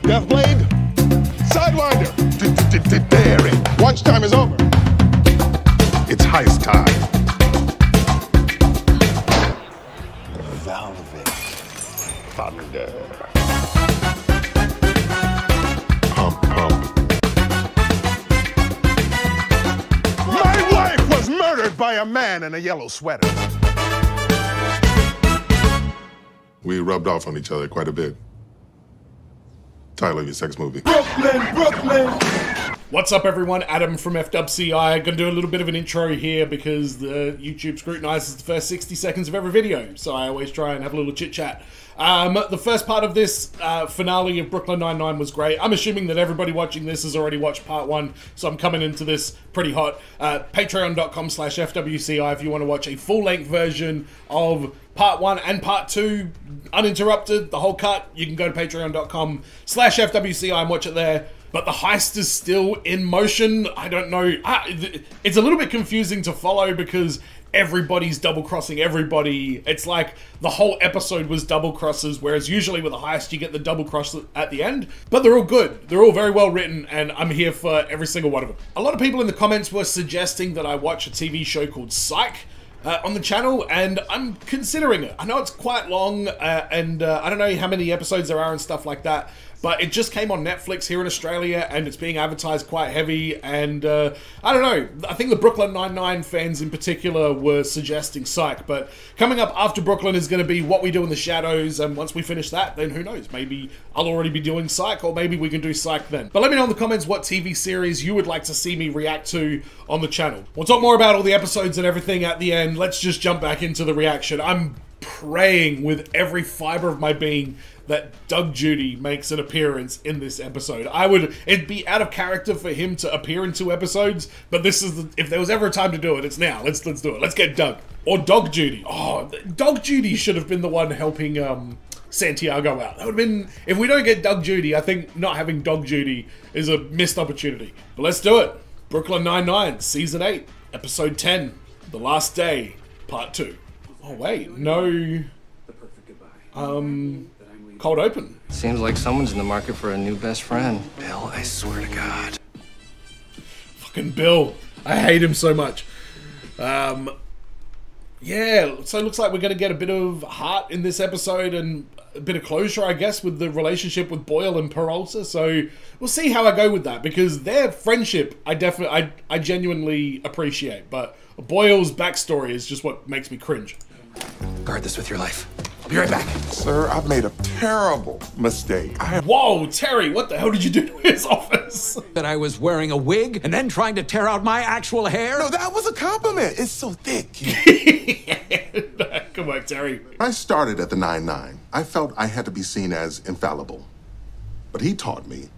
Deathblade, Sidewinder, daring. Lunchtime is over. It's heist time. Velvet thunder. Pump, pump. My wife was murdered by a man in a yellow sweater. We rubbed off on each other quite a bit. Title of your sex movie. Brooklyn, Brooklyn. What's up, everyone? Adam from FWCI. Gonna do a little bit of an intro here because the YouTube scrutinizes the first 60 seconds of every video, so I always try and have a little chit chat. The first part of this finale of Brooklyn Nine-Nine was great. I'm assuming that everybody watching this has already watched part one, so I'm coming into this pretty hot. Patreon.com/FWCI if you want to watch a full-length version of part one and part two, uninterrupted, the whole cut. You can go to patreon.com/FWCI and watch it there. But the heist is still in motion. I don't know. It's a little bit confusing to follow because everybody's double-crossing everybody. It's like the whole episode was double crosses, whereas usually with a heist you get the double cross at the end. But they're all good. They're all very well written, and I'm here for every single one of them. A lot of people in the comments were suggesting that I watch a TV show called Psych on the channel, and I'm considering it. I know it's quite long, and I don't know how many episodes there are and stuff like that, but it just came on Netflix here in Australia, and it's being advertised quite heavy, and I don't know. I think the Brooklyn Nine-Nine fans in particular were suggesting Psych, but coming up after Brooklyn is going to be What We Do in the Shadows, and once we finish that, then who knows? Maybe I'll already be doing Psych, or maybe we can do Psych then. But let me know in the comments what TV series you would like to see me react to on the channel. We'll talk more about all the episodes and everything at the end. Let's just jump back into the reaction. I'm praying with every fiber of my being that Doug Judy makes an appearance in this episode. It'd be out of character for him to appear in 2 episodes, but this is if there was ever a time to do it, it's now. Let's do it. Let's get Doug. Or Dog Judy. Oh, Dog Judy should have been the one helping Santiago out. That would have been, if we don't get Doug Judy, I think not having Dog Judy is a missed opportunity. But let's do it. Brooklyn Nine-Nine, Season 8, Episode 10, The Last Day, Part 2. Oh wait, no, cold open. Seems like someone's in the market for a new best friend. Bill, I swear to God. Fucking Bill. I hate him so much. Yeah, so it looks like we're going to get a bit of heart in this episode and a bit of closure, I guess, with the relationship with Boyle and Peralta. So we'll see how I go with that, because their friendship, I genuinely appreciate. But Boyle's backstory is just what makes me cringe. Guard this with your life. I'll be right back. Sir, I've made a terrible mistake. Whoa, Terry, what the hell did you do to his office? That I was wearing a wig and then trying to tear out my actual hair? No, that was a compliment. It's so thick. Come on, Terry. I started at the 9-9. I felt I had to be seen as infallible. But he taught me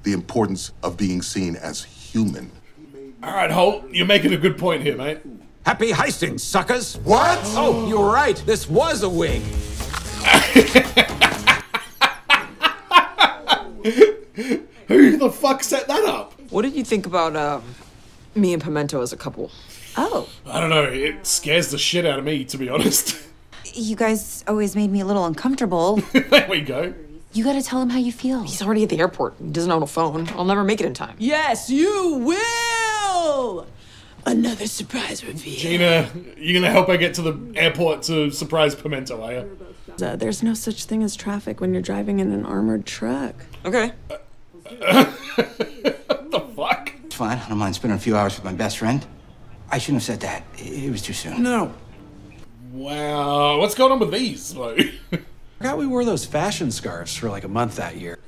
the importance of being seen as human. All right, Holt, you're making a good point here, mate. Happy heisting, suckers! What? Oh, you were right. This was a wig. Who the fuck set that up? What did you think about me and Pimento as a couple? Oh, I don't know, it scares the shit out of me, to be honest. you guys always made me a little uncomfortable. There we go. You gotta tell him how you feel. He's already at the airport. He doesn't own a phone. I'll never make it in time. Yes, you will! Another surprise reveal. Gina, you're gonna help her get to the airport to surprise Pimento, are you? There's no such thing as traffic when you're driving in an armored truck. Okay. What the fuck? It's fine. I don't mind spending a few hours with my best friend. I shouldn't have said that. It was too soon. No. Wow, what's going on with these, though? I forgot we wore those fashion scarves for like a month that year.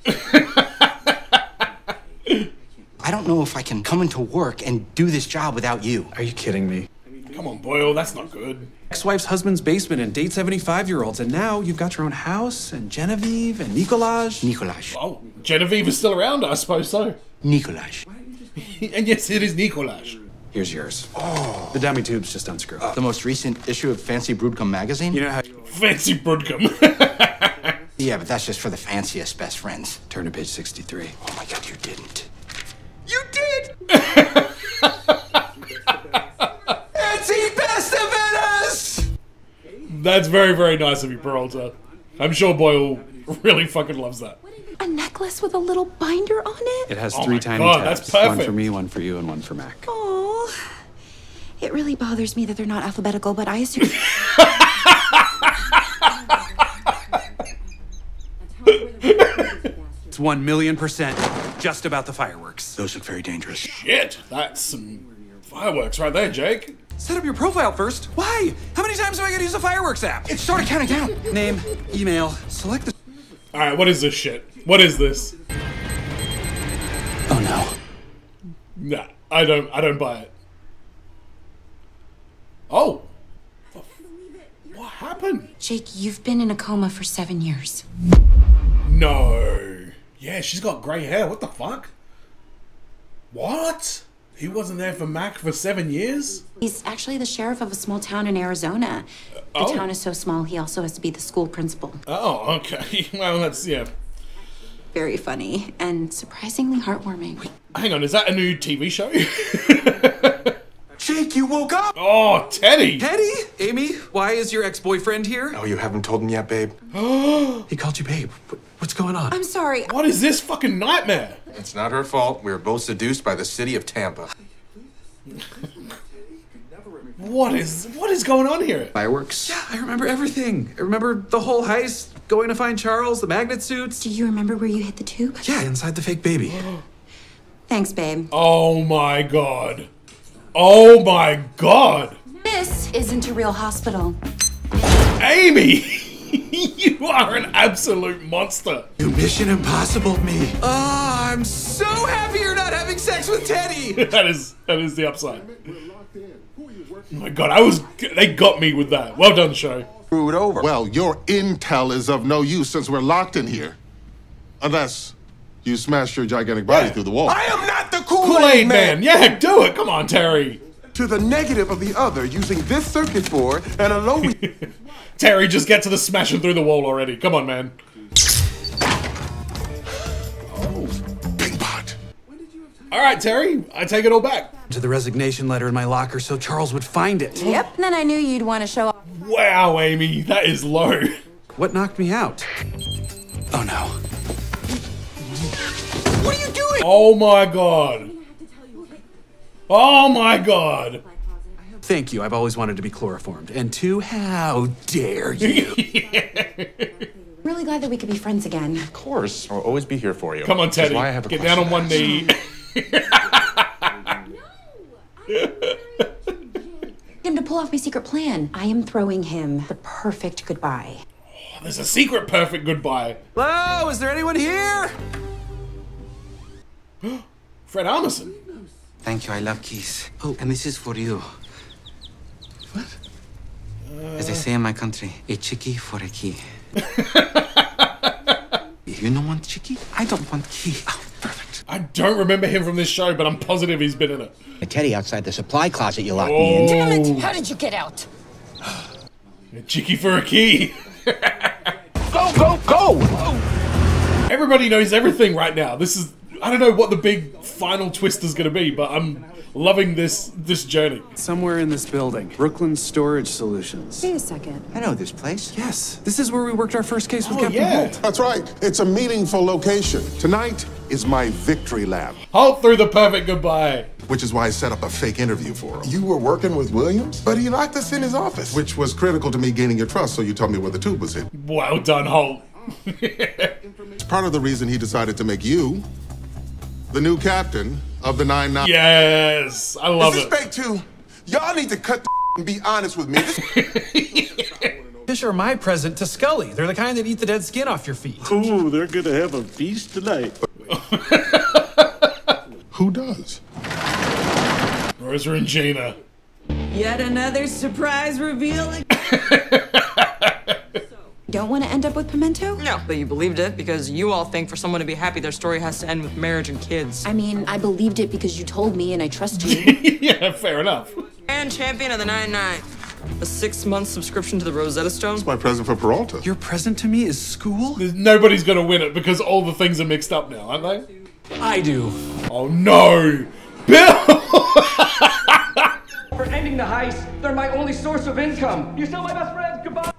I don't know if I can come into work and do this job without you. Are you kidding me? Come on, Boyle, that's not good. Ex-wife's husband's basement and date 75-year-olds, and now you've got your own house, and Genevieve, and Nicolaj. Nicolaj. Oh, Genevieve is still around, I suppose so. Nicolaj. And yes, it is Nicolaj. Here's yours. Oh. The dummy tube's just unscrewed. The most recent issue of Fancy Broodcom magazine? You know how... Fancy Broodcom. Yeah, but that's just for the fanciest best friends. Turn to page 63. Oh my God, you didn't. You did! Fancy best of us! That's very, very nice of you, Peralta. I'm sure Boyle really fucking loves that. A necklace with a little binder on it? It has Oh 3 my tiny God, tabs. that's One perfect. for me, one for you, and one for Mac. Oh. It really bothers me that they're not alphabetical, but I assume. It's 1,000,000% just about the fireworks. Those look very dangerous. Shit, that's some fireworks right there, Jake. Set up your profile first. Why? How many times am I going to use the fireworks app? It started counting down. Name, email, select the... Alright, what is this shit? What is this? Oh no. Nah, I don't buy it. Oh. What happened? Jake, you've been in a coma for 7 years. No. Yeah, she's got grey hair. What the fuck? What? He wasn't there for Mac for 7 years? He's actually the sheriff of a small town in Arizona. The town is so small, he also has to be the school principal. Oh, okay. Well, that's, yeah. Very funny and surprisingly heartwarming. Hang on, is that a new TV show? Jake, you woke up? Oh, Teddy! Teddy? Amy, why is your ex-boyfriend here? Oh, you haven't told him yet, babe? He called you babe. What's going on? I'm sorry. What is this fucking nightmare? It's not her fault. We were both seduced by the city of Tampa. What is going on here? Fireworks? Yeah, I remember everything. I remember the whole heist, going to find Charles, the magnet suits. Do you remember where you hit the tube? Yeah, inside the fake baby. Thanks, babe. Oh my god. Oh my god. This isn't a real hospital. Amy! You are an absolute monster. You Mission Impossible me. Oh, I'm so happy you're not having sex with Teddy. that is the upside. Oh my god, they got me with that. Well done, show. Screwed over. Well, your intel is of no use since we're locked in here. Unless you smash your gigantic body through the wall. I am not the Kool-Aid man. Yeah, do it. Come on, Terry. To the negative of the other using this circuit board and a low... Terry, just get to the smashing through the wall already. Come on, man. Big pot. All right, Terry, I take it all back. To the resignation letter in my locker so Charles would find it. Yep, and then I knew you'd want to show off. Wow, Amy, that is low. What knocked me out? Oh no. What are you doing? Oh my god. Oh my god. Thank you. I've always wanted to be chloroformed. And two, how dare you? Really glad that we could be friends again. Of course, I'll always be here for you. Come on, Which is Teddy. why I have a Get down on one knee. Him to pull off my secret plan. I am throwing him the perfect goodbye. There's a secret perfect goodbye. Hello, is there anyone here? Fred Armisen. Thank you, I love keys. Oh, and this is for you. What? As I say in my country, a chickie for a key. You don't want chickie? I don't want key. Oh, perfect. I don't remember him from this show, but I'm positive he's been in it. The Teddy outside the supply closet you locked me in. Damn it! How did you get out? A chickie for a key. Go, go, go! Everybody knows everything right now. This is... I don't know what the big final twist is going to be, but I'm loving this journey. Somewhere in this building. Brooklyn Storage Solutions. Wait a second. I know this place. Yes, this is where we worked our first case with Oh, Captain yeah. Holt. That's right. It's a meaningful location. Tonight is my victory lap, Halt through the perfect goodbye. which is why I set up a fake interview for him. You were working with Williams? But he locked us in his office. Which was critical to me gaining your trust, so you told me where the tube was hidden. Well done, Holt. It's part of the reason he decided to make you the new captain of the 9-9. Yes, I love Is it. this fake too? Y'all need to cut the and be honest with me. Fish are my present to Scully. They're the kind that eat the dead skin off your feet. Ooh, they're gonna have a feast tonight. Who does? Rosa and Gina. Yet another surprise reveal. Don't want to end up with Pimento? No, but you believed it because you all think for someone to be happy, their story has to end with marriage and kids. I mean, I believed it because you told me and I trust you. Yeah, fair enough. And champion of the 9-9. A 6-month subscription to the Rosetta Stone. It's my present for Peralta. Your present to me is school? Nobody's going to win it because all the things are mixed up now, aren't they? I do. Oh no! Bill! For ending the heist, they're my only source of income. You're still my best friend. Goodbye.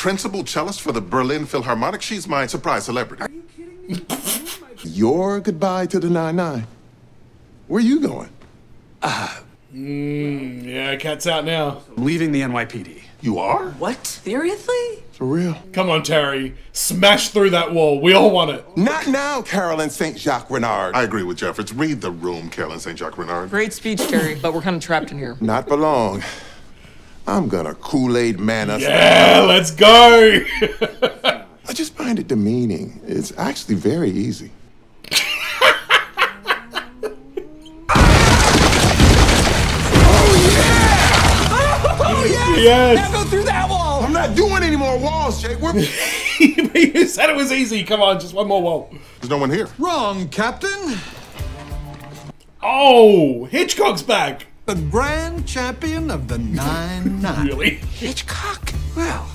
principal cellist for the Berlin Philharmonic. She's my surprise celebrity. Are you kidding me? Your goodbye to the 9-9. Where you going? Yeah, cat's out now. I'm leaving the NYPD. You are? What? Seriously? For real? Come on, Terry. Smash through that wall. We all want it. Not now, Carolyn St. Jacques Renard. I agree with Jeffords. Read the room, Carolyn St. Jacques Renard. Great speech, Terry, but we're kind of trapped in here. Not for long. I'm gonna Kool-Aid man us. Yeah, let's go. I just find it demeaning. It's actually very easy. Yes. Now go through that wall! I'm not doing any more walls, Jake. You said it was easy. Come on, just one more wall. There's no one here. Wrong, Captain. Oh, Hitchcock's back. The grand champion of the 9-9. Really? Hitchcock? Well,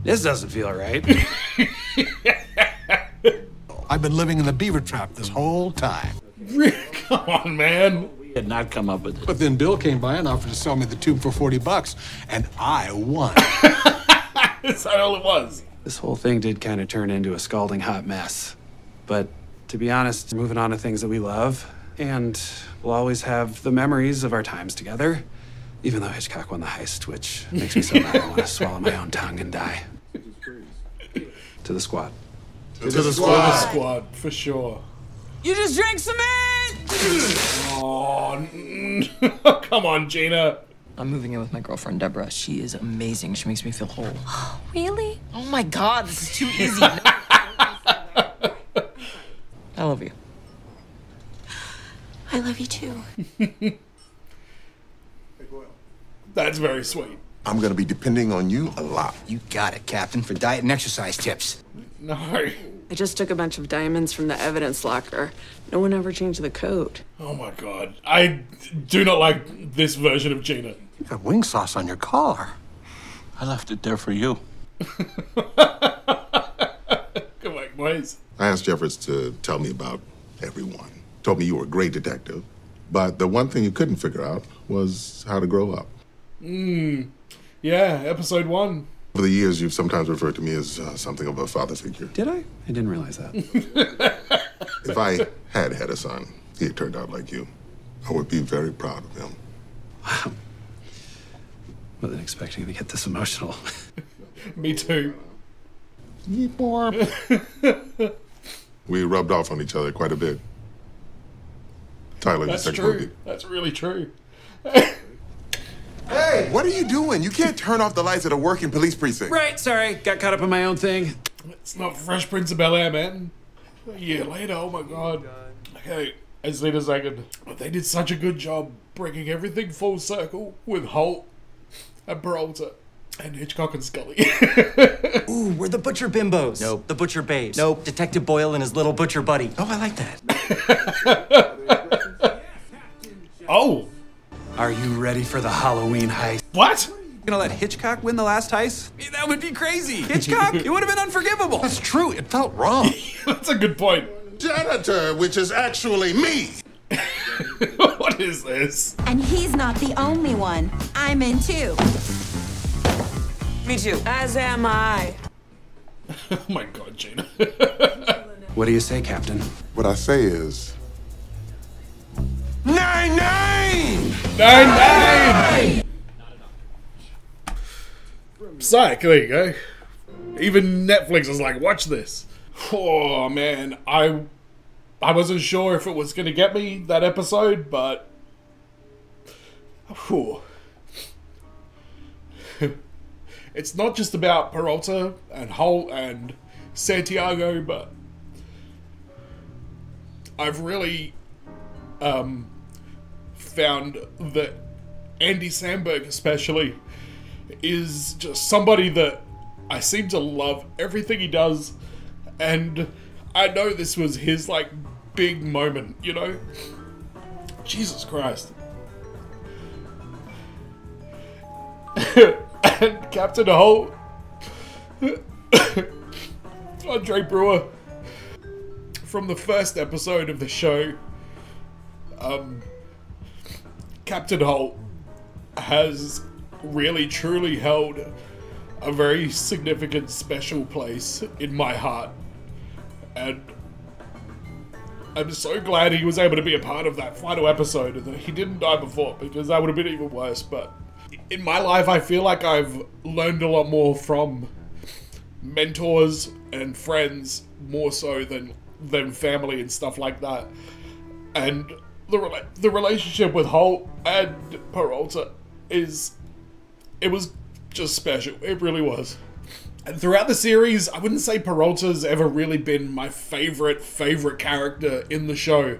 this doesn't feel right. I've been living in the beaver trap this whole time. Come on, man. Had not come up with it. But then Bill came by and offered to sell me the tube for $40, and I won. That's all it was. This whole thing did kind of turn into a scalding hot mess. But to be honest, moving on to things that we love, and we'll always have the memories of our times together, even though Hitchcock won the heist, which makes me so mad I want to swallow my own tongue and die. To the squad. To the squad, for sure. You just drank cement! Oh, come on, Gina. I'm moving in with my girlfriend, Deborah. She is amazing. She makes me feel whole. Really? Oh my God, this is too easy. I love you. I love you too. That's very sweet. I'm gonna be depending on you a lot. You got it, Captain, for diet and exercise tips. No. I just took a bunch of diamonds from the evidence locker. No one ever changed the code. Oh my God. I do not like this version of Gina. You got wing sauce on your collar. I left it there for you. Come on, boys. I asked Jeffords to tell me about everyone. Told me you were a great detective, but the one thing you couldn't figure out was how to grow up. Yeah, episode 1. Over the years, you've sometimes referred to me as something of a father figure. Did I? I didn't realize that. If I had a son, he had turned out like you, I would be very proud of him. Wow. Wasn't expecting to get this emotional. Me too. We rubbed off on each other quite a bit. Tyler, That's the true. movie. That's really true. Hey, what are you doing? You can't turn off the lights at a working police precinct. Right, sorry. Got caught up in my own thing. It's not Fresh Prince of Bel-Air, man. A year later, oh my God. Okay, I just need a second. But they did such a good job bringing everything full circle with Holt and Peralta and Hitchcock and Scully. Ooh, we're the butcher bimbos. Nope. The butcher babes. Nope. Detective Boyle and his little butcher buddy. Oh, I like that. Oh. Are you ready for the Halloween heist? What? You gonna let Hitchcock win the last heist? That would be crazy. Hitchcock, it would have been unforgivable. That's true. It felt wrong. That's a good point. Janitor, which is actually me. What is this? And he's not the only one. I'm in too. Me too. As am I. Oh my God, Gina. What do you say, Captain? What I say is... 9-9! 9-9! Psych, there you go. Even Netflix is like, watch this. Oh man, I wasn't sure if it was gonna get me that episode, but whew. It's not just about Peralta and Holt and Santiago, but I've really found that Andy Samberg especially is just somebody that I seem to love everything he does, and I know this was his like big moment, you know? Jesus Christ. And Captain Holt, Andre Brewer, from the first episode of the show, Captain Holt has really truly held a very significant, special place in my heart. And I'm so glad he was able to be a part of that final episode and that he didn't die before, because that would have been even worse. But in my life, I feel like I've learned a lot more from mentors and friends, more so than family and stuff like that. And the relationship with Holt and Peralta it was just special. It really was. And throughout the series, I wouldn't say Peralta's ever really been my favorite character in the show.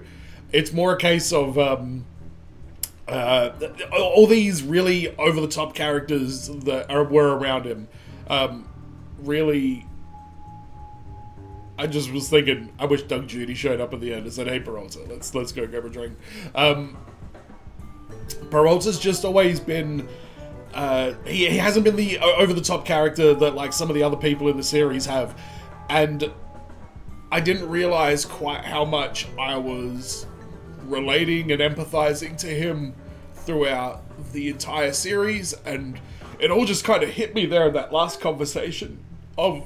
It's more a case of all these really over-the-top characters that were around him. Really, I just was thinking, I wish Doug Judy showed up at the end and said, "Hey Peralta, let's go grab a drink." Peralta's just always been, he hasn't been the over-the-top character that like some of the other people in the series have, and I didn't realize quite how much I was relating and empathizing to him throughout the entire series, and it all just kind of hit me there in that last conversation of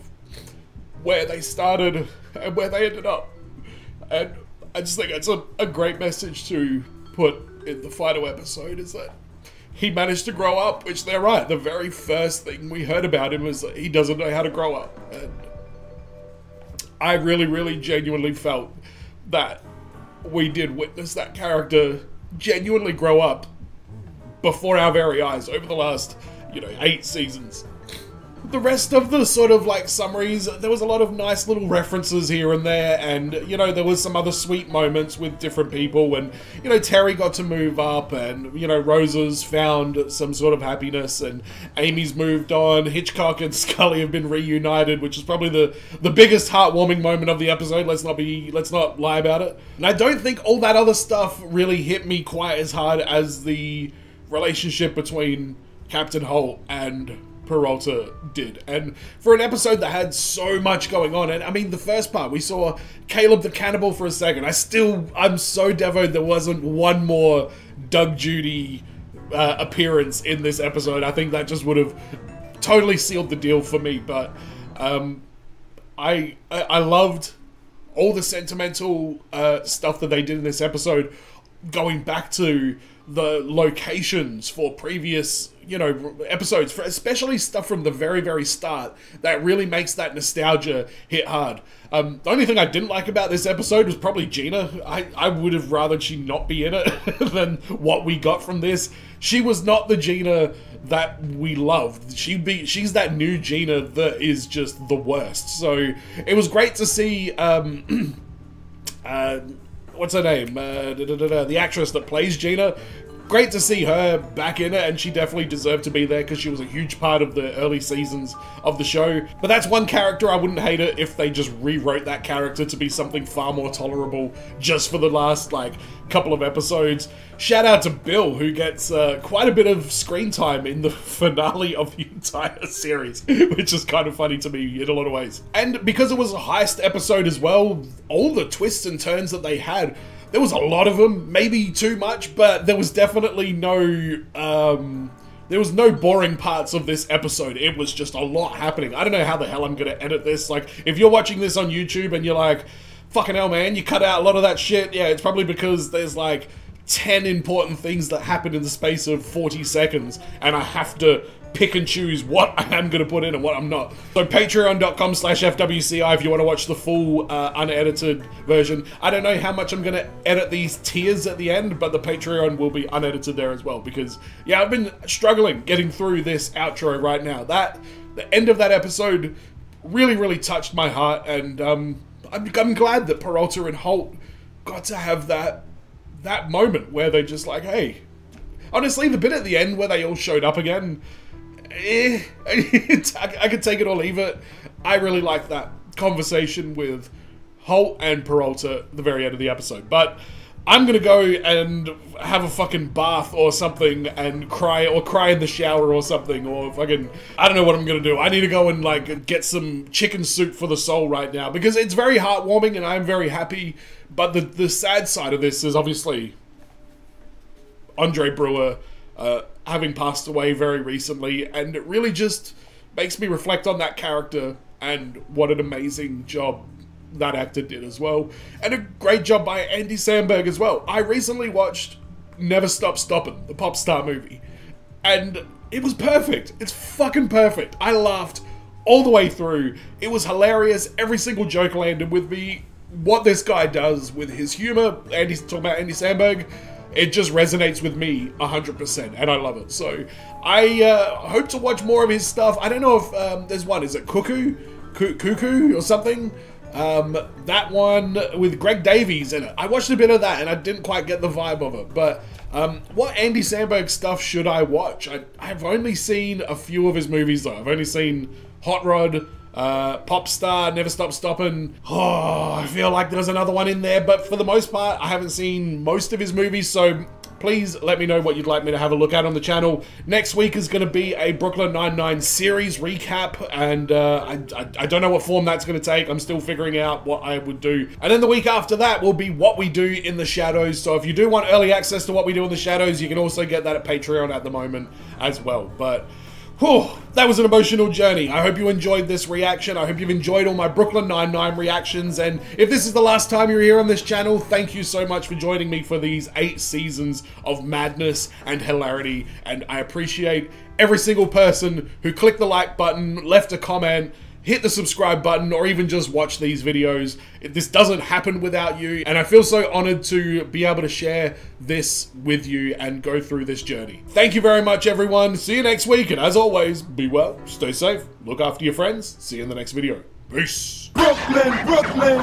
where they started and where they ended up. And I just think it's a great message to put in the final episode, is that he managed to grow up, which they're right. The very first thing we heard about him was that he doesn't know how to grow up. And I really, really genuinely felt that we did witness that character genuinely grow up before our very eyes over the last, 8 seasons. The rest of the sort of like summaries, there was a lot of nice little references here and there, and there was some other sweet moments with different people, and Terry got to move up, and Rosa's found some sort of happiness, and Amy's moved on. Hitchcock and Scully have been reunited, which is probably the biggest heartwarming moment of the episode. Let's not lie about it. And I don't think all that other stuff really hit me quite as hard as the relationship between Captain Holt and Peralta did. And for an episode that had so much going on, and I mean, the first part, we saw Caleb the Cannibal for a second. I'm so devoted there wasn't one more Doug Judy appearance in this episode. I think that just would have totally sealed the deal for me. But I loved all the sentimental stuff that they did in this episode, going back to the locations for previous episodes, especially stuff from the very, very start that really makes that nostalgia hit hard. The only thing I didn't like about this episode was probably Gina. I would have rather she not be in it than what we got from this. She was not the Gina that we loved. She's that new Gina that is just the worst. So it was great to see what's her name? The actress that plays Gina. Great to see her back in it, and she definitely deserved to be there because she was a huge part of the early seasons of the show. But that's one character I wouldn't hate it if they just rewrote that character to be something far more tolerable just for the last, couple of episodes. Shout out to Bill, who gets quite a bit of screen time in the finale of the entire series, which is kind of funny to me in a lot of ways. And because it was a heist episode as well, all the twists and turns that they had, there was a lot of them, maybe too much, but there was definitely no boring parts of this episode. It was just a lot happening. I don't know how the hell I'm going to edit this. If you're watching this on YouTube and you're like, fucking hell, man, you cut out a lot of that shit, yeah, it's probably because there's 10 important things that happen in the space of 40 seconds, and I have to pick and choose what I am going to put in and what I'm not. So patreon.com/FWCI if you want to watch the full unedited version. I don't know how much I'm going to edit these tiers at the end, but the Patreon will be unedited there as well, because yeah, I've been struggling getting through this outro right now. The end of that episode really, really touched my heart, and I'm glad that Peralta and Holt got to have that moment where they're just like, hey. Honestly, the bit at the end where they all showed up again, I could take it or leave it. I really like that conversation with Holt and Peralta at the very end of the episode. But I'm gonna go and have a fucking bath or something and cry in the shower or something, or fucking, I don't know what I'm gonna do. I need to go and get some chicken soup for the soul right now, because it's very heartwarming and I'm very happy. But the sad side of this is obviously Andre Brewer having passed away very recently, and it really just makes me reflect on that character and what an amazing job that actor did as well. And a great job by Andy Samberg as well. I recently watched Never Stop Stoppin', the pop star movie, and it was perfect. It's fucking perfect. I laughed all the way through. It was hilarious. Every single joke landed with me. What this guy does with his humor, talking about Andy Samberg, it just resonates with me 100%, and I love it. So I hope to watch more of his stuff. I don't know if there's one. Is it Cuckoo or something? That one with Greg Davies in it. I watched a bit of that and I didn't quite get the vibe of it. But what Andy Samberg stuff should I watch? I've only seen a few of his movies though. I've only seen Hot Rod, Pop Star, Never Stop Stoppin'. Oh, I feel like there's another one in there. But for the most part, I haven't seen most of his movies. So please let me know what you'd like me to have a look at on the channel. Next week is going to be a Brooklyn Nine-Nine series recap, and I don't know what form that's going to take. I'm still figuring out what I would do. And then the week after that will be What We Do in the Shadows. So if you do want early access to What We Do in the Shadows, you can also get that at Patreon at the moment as well. But whew, that was an emotional journey. I hope you enjoyed this reaction. I hope you've enjoyed all my Brooklyn Nine-Nine reactions. And if this is the last time you're here on this channel, thank you so much for joining me for these 8 seasons of madness and hilarity. And I appreciate every single person who clicked the like button, left a comment, hit the subscribe button, or even just watch these videos. This doesn't happen without you, and I feel so honored to be able to share this with you and go through this journey. Thank you very much, everyone. See you next week, and as always, be well, stay safe, look after your friends. See you in the next video. Peace. Brooklyn, Brooklyn.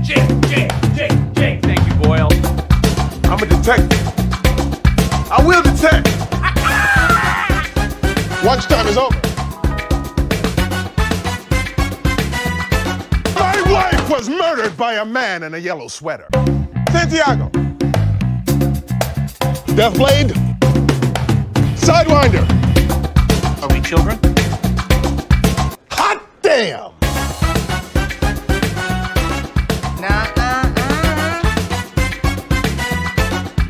Jake. Thank you, Boyle. I'm a detective. I will detect. Lunchtime is over. My wife was murdered by a man in a yellow sweater. Santiago. Deathblade. Sidewinder. Are we children? Hot damn!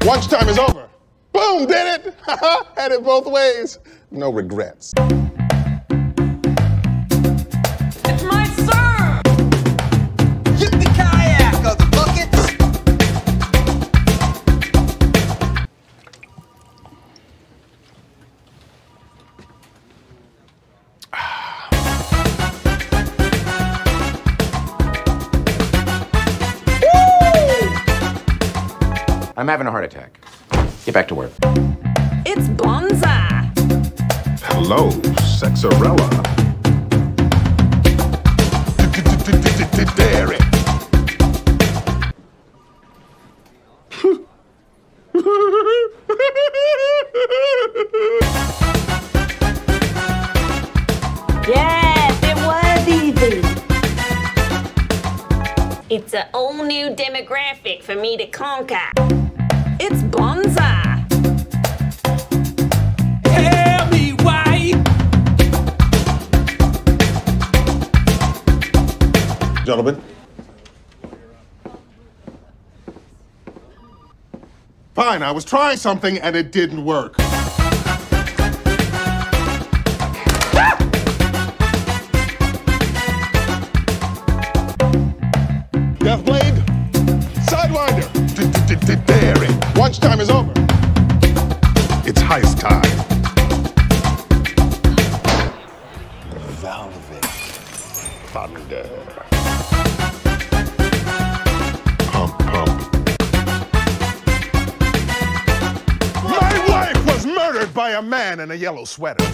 Lunchtime is over. Boom, did it! Had it both ways. No regrets. It's my sir! Get the kayak of the buckets! I'm having a heart attack. Get back to work. It's Bonza. Hello, Sexarella. Dairy. Yes, it was easy. It's an all new demographic for me to conquer. It's Bonza. Tell me why. Gentlemen. Fine, I was trying something and it didn't work. Deathblade, Sidewinder, Dairy. Lunchtime is over. It's heist time. Velvet Thunder. Pump, pump. My wife was murdered by a man in a yellow sweater.